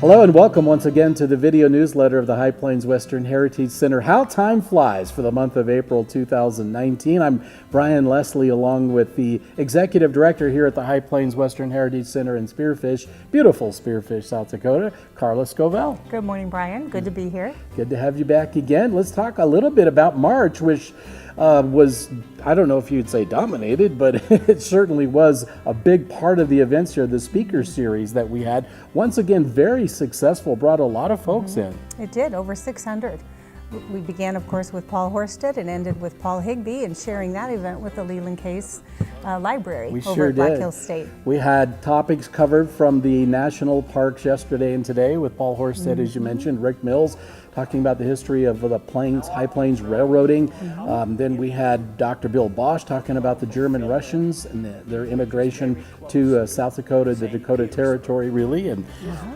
Hello and welcome once again to the video newsletter of the High Plains Western Heritage Center. How time flies for the month of April 2019. I'm Brian Leslie along with the Executive Director here at the High Plains Western Heritage Center in Spearfish, beautiful Spearfish, South Dakota, Carla Scovell. Good morning, Brian. Good to be here. Good to have you back again. Let's talk a little bit about March, which was, I don't know if you'd say dominated, but it certainly was a big part of the events here, the speaker series that we had. Once again, very successful, brought a lot of folks in. It did, over 600. We began, of course, with Paul Horsted and ended with Paul Higbee and sharing that event with the Leland Case Library over at Black Hills State. We had topics covered from the national parks yesterday and today with Paul Horsted, as you mentioned, Rick Mills, talking about the history of the High Plains railroading. Then we had Dr. Bill Bosch talking about the German-Russians and their immigration to South Dakota, the Dakota Territory, really. And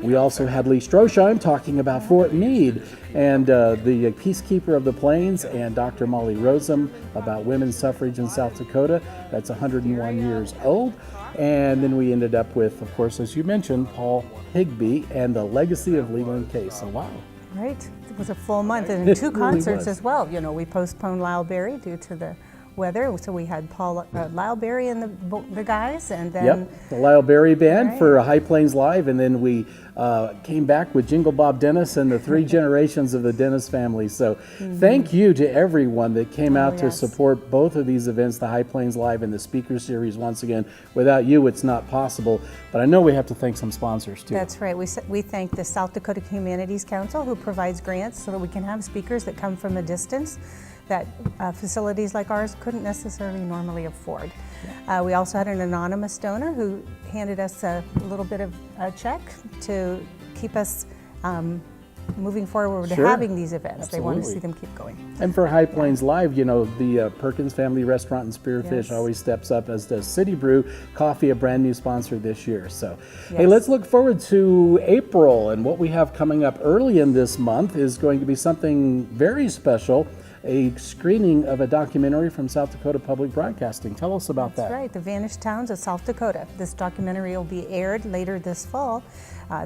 we also had Lee Stroheim talking about Fort Meade and the Peacekeeper of the Plains, and Dr. Molly Rosem about women's suffrage in South Dakota. That's 101 years old. And then we ended up with, of course, as you mentioned, Paul Higbee and the legacy of Leland Case. So, wow. Right. It was a full month, and two concerts as well. You know, we postponed Lyle Berry due to the weather, so we had Paul Lyle Berry and the guys, and then the Lyle Berry Band for High Plains Live, and then we came back with Jingle Bob Dennis and the three generations of the Dennis family. So thank you to everyone that came out to support both of these events, the High Plains Live and the Speaker Series. Once again, without you, it's not possible. But I know we have to thank some sponsors too. That's right. We thank the South Dakota Humanities Council, who provides grants so that we can have speakers that come from a distance that facilities like ours couldn't necessarily normally afford. We also had an anonymous donor who handed us a little bit of a check to keep us moving forward to having these events. They want to see them keep going. And for High Plains Live, you know, the Perkins Family Restaurant in Spearfish always steps up, as does City Brew Coffee, a brand new sponsor this year. So, hey, let's look forward to April, and what we have coming up early in this month is going to be something very special. A screening of a documentary from South Dakota Public Broadcasting. Tell us about that. That's right, The Vanished Towns of South Dakota. This documentary will be aired later this fall.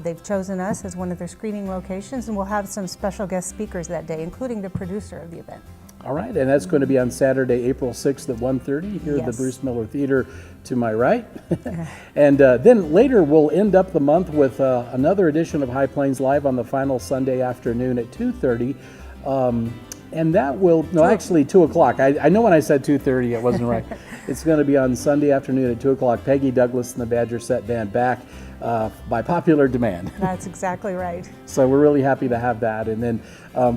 They've chosen us as one of their screening locations, and we'll have some special guest speakers that day, including the producer of the event. All right, and that's going to be on Saturday, April 6th at 1:30 here at the Bruce Miller Theater to my right. And then later we'll end up the month with another edition of High Plains Live on the final Sunday afternoon at 2:30. And that will, no, actually 2 o'clock. I know when I said 2:30, it wasn't right. It's going to be on Sunday afternoon at 2 o'clock. Peggy Douglas and the Badger Set Band back by popular demand. That's exactly right. So we're really happy to have that. And then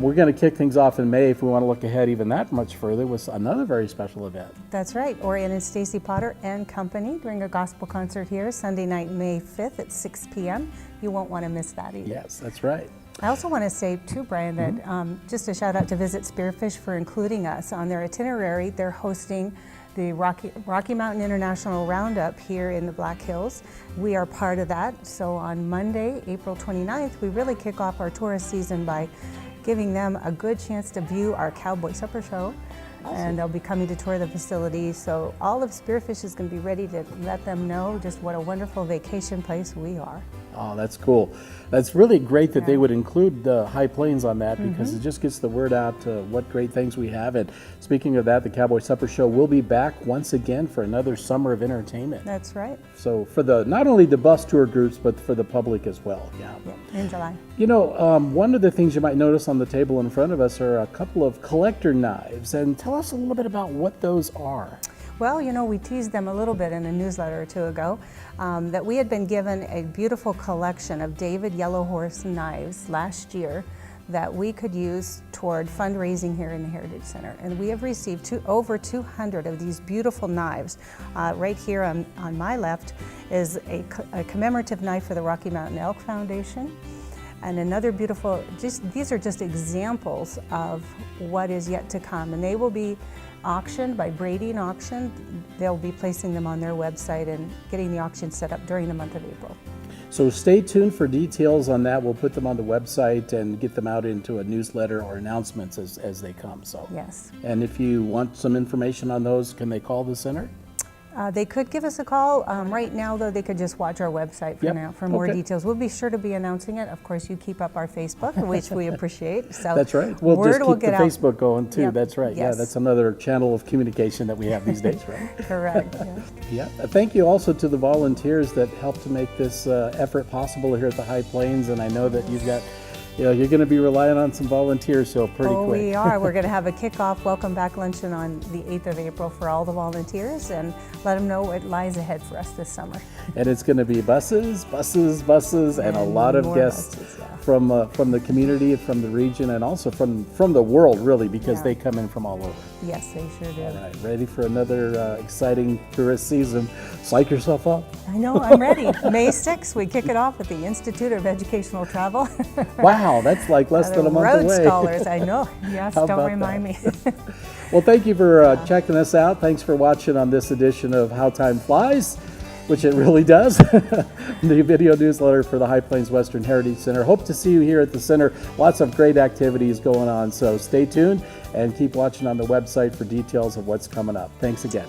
we're going to kick things off in May, if we want to look ahead even that much further, with another very special event. That's right. Orion and Stacy Potter and Company doing a gospel concert here Sunday night, May 5th at 6 p.m. You won't want to miss that either. Yes, that's right. I also want to say too, Brian, that just a shout out to Visit Spearfish for including us on their itinerary. They're hosting the Rocky Mountain International Roundup here in the Black Hills. We are part of that. So on Monday, April 29th, we really kick off our tourist season by giving them a good chance to view our Cowboy Supper Show. Awesome. And they'll be coming to tour the facility. So all of Spearfish is going to be ready to let them know just what a wonderful vacation place we are. Oh, that's cool. That's really great that they would include the High Plains on that, because it just gets the word out what great things we have. And speaking of that, the Cowboy Supper Show will be back once again for another summer of entertainment. That's right. So for the not only the bus tour groups, but for the public as well. Yeah. In July. You know, one of the things you might notice on the table in front of us are a couple of collector knives. And tell us a little bit about what those are. Well, you know, we teased them a little bit in a newsletter or two ago, that we had been given a beautiful collection of David Yellow Horse knives last year that we could use toward fundraising here in the Heritage Center. And we have received over 200 of these beautiful knives. Right here on my left is a commemorative knife for the Rocky Mountain Elk Foundation. And another beautiful, these are just examples of what is yet to come. And they will be auctioned by Brady and Auction. They'll be placing them on their website and getting the auction set up during the month of April. So stay tuned for details on that. We'll put them on the website and get them out into a newsletter or announcements as they come. So yes. And if you want some information on those, can they call the center? They could give us a call. Right now, though, they could just watch our website for Yep. now for more Okay. details. We'll be sure to be announcing it. Of course, you keep up our Facebook, which we appreciate. So That's right. We'll word just will keep the get out. Facebook going too. Yep. That's right. Yeah, Yes. that's another channel of communication that we have these days, right? Correct. Yeah. Yeah. Thank you also to the volunteers that helped to make this effort possible here at the High Plains. And I know that you've got, you're going to be relying on some volunteers, so pretty Oh, quick. we are. We're going to have a kickoff welcome back luncheon on the 8th of April for all the volunteers and let them know what lies ahead for us this summer. And it's going to be buses, and a lot of more guests buses, yeah. from the community, from the region, and also from the world, really, because Yeah. they come in from all over. Yes, they sure do. All right, ready for another exciting tourist season. Psych yourself up. I know, I'm ready. May 6th, we kick it off at the Institute of Educational Travel. Wow, that's like less than a month Road away. Scholars, I know. Yes, How don't about remind that? me. Well, thank you for checking us out. Thanks for watching on this edition of How Time Flies, which it really does. The video newsletter for the High Plains Western Heritage Center. Hope to see you here at the center. Lots of great activities going on, so stay tuned and keep watching on the website for details of what's coming up. Thanks again.